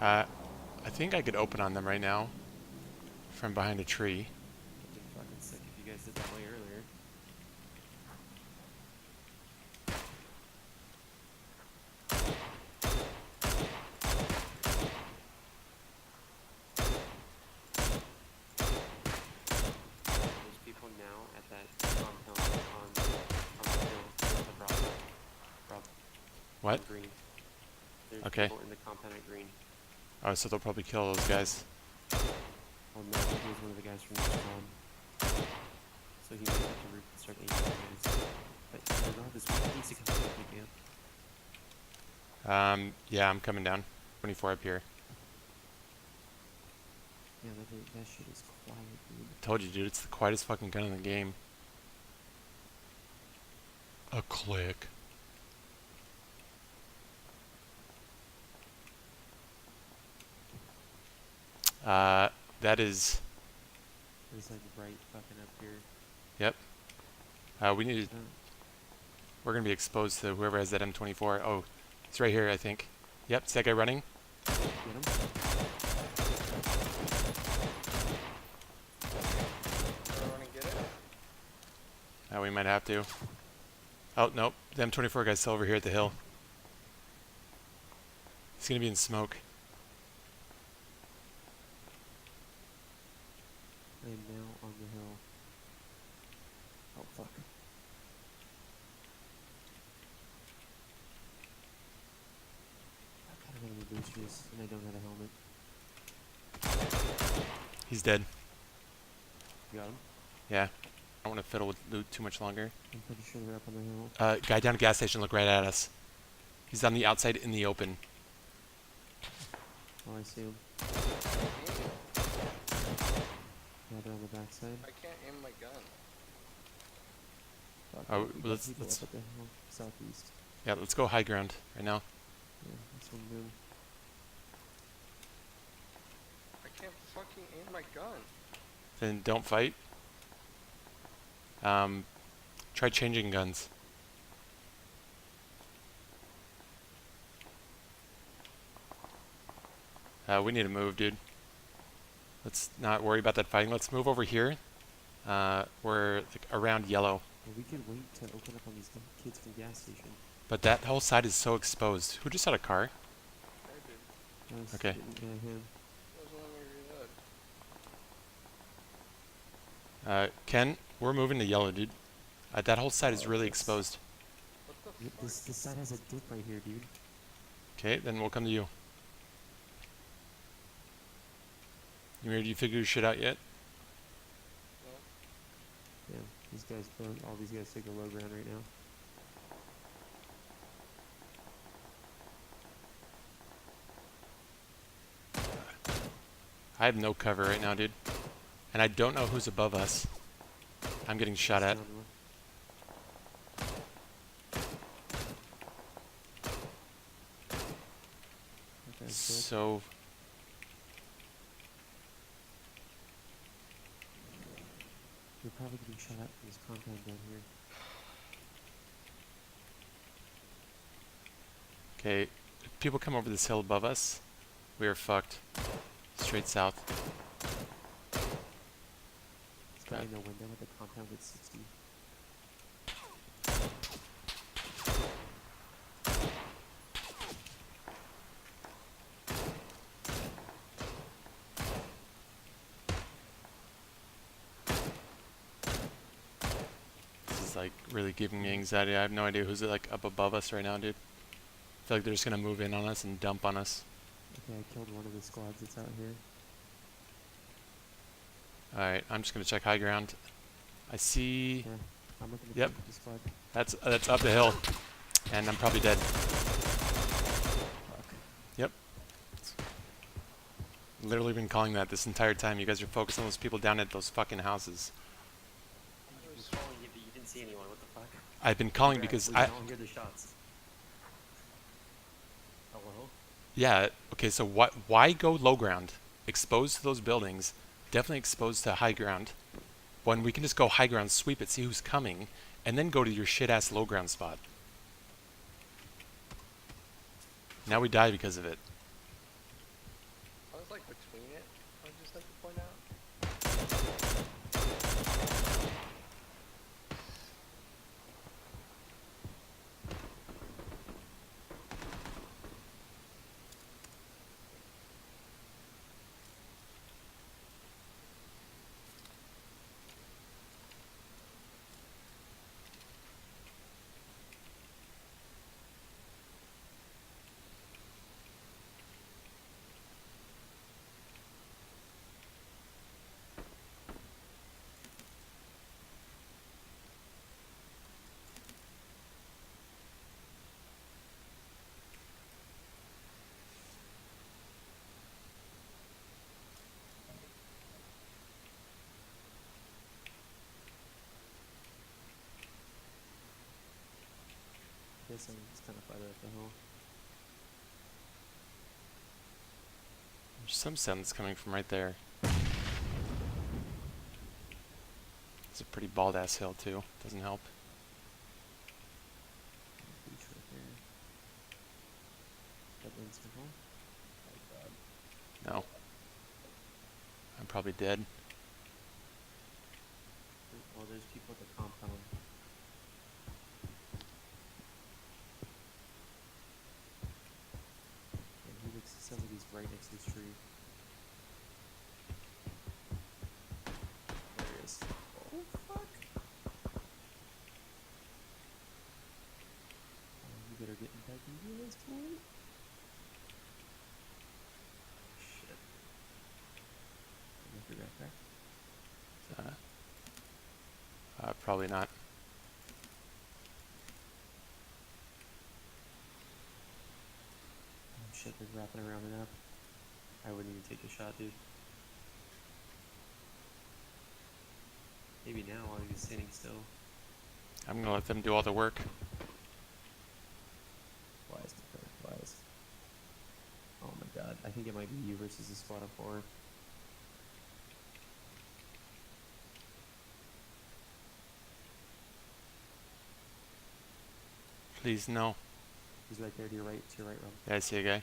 I think I could open on them right now from behind a tree. Would've been fucking sick if you guys did that way earlier. There's people now at that compound on the hill with the Rob What? on green. There's Okay. people in the compound at green. Oh, so they'll probably kill those guys. Oh no, I think he was one of the guys from the spawn. So he might have to roof and start aiming at you guys. But regardless, what needs to come with me, man? Yeah, I'm coming down. 24 up here. Yeah, that shit is quiet, dude. Told you, dude, it's the quietest fucking gun in the game. A click. That is... It's like right fucking up here. Yep. We need to... We're gonna be exposed to whoever has that M24. Oh, it's right here, I think. Yep, it's that guy running. Get him? We might have to. Oh, nope. The M24 guy's still over here at the hill. He's gonna be in smoke. I am now on the hill. Oh fuck. I don't have any boosters and I don't have a helmet. He's dead. You got him? Yeah. I don't want to fiddle with loot too much longer. I'm pretty sure they're up on the hill. Guy down at gas station, look right at us. He's on the outside in the open. Oh, I see him. Yeah, they're on the backside. I can't aim my gun. Fuck, Oh, we got let's- people let's- up at the hill, southeast. Yeah, let's go high ground right now. Yeah, that's what I'm doing. I can't fucking aim my gun. Then don't fight. Try changing guns. We need to move, dude. Let's not worry about that fighting. Let's move over here. We're like, around yellow. Well, we could wait to open up on these kids from the gas station. But that whole side is so exposed. Who just had a car? I did. Okay. Yeah, him. Doesn't let me reload. Ken, we're moving to yellow, dude. That whole side is Oh, really that's- exposed. What the fuck? This side has a dip right here, dude. Okay, then we'll come to you. Ymir, do you figure your shit out yet? Yeah, these guys, all these guys take the low ground right now. I have no cover right now, dude. And I don't know who's above us. I'm getting shot at. Down low. Okay, good. So, You're probably getting shot at from this compound down here. okay, if people come over this hill above us, we are fucked. Straight south. This guy Okay. in the window at the compound with 60. This is like really giving me anxiety. I have no idea who's like up above us right now, dude. I feel like they're just gonna move in on us and dump on us. Okay, I killed one of the squads that's out here. Alright, I'm just gonna check high ground. I see... Yeah, I'm looking at Yep. the squad. That's up the hill. And I'm probably dead. Fuck. Yep. Literally been calling that this entire time. You guys are focused on those people down at those fucking houses. I was calling you, but you didn't see anyone. What the fuck? I've been calling because we I... don't hear the shots. Hello? Yeah, okay, so why go low ground? Exposed to those buildings, definitely exposed to high ground. When we can just go high ground, sweep it, see who's coming, and then go to your shit-ass low ground spot. Now we die because of it. guess I'm just kind of farther up the hill. There's some sound that's coming from right there. It's a pretty bald ass hill too. Doesn't help. Beach right there. Dublin Circle. No. I'm probably dead. Oh, there's people at the compound. And he looks, sounds like he's right next to this tree. There he is. Oh, fuck! You better get back into this boy. Shit. Your backpack? Probably not. Oh shit, they're wrapping around it up. I wouldn't even take the shot, dude. Maybe now while he's standing still. I'm gonna let them do all the work. Wise, wise. Oh my god, I think it might be you versus a squad of 4. Please, no. He's right there to your right, Rob. Yeah, I see a guy.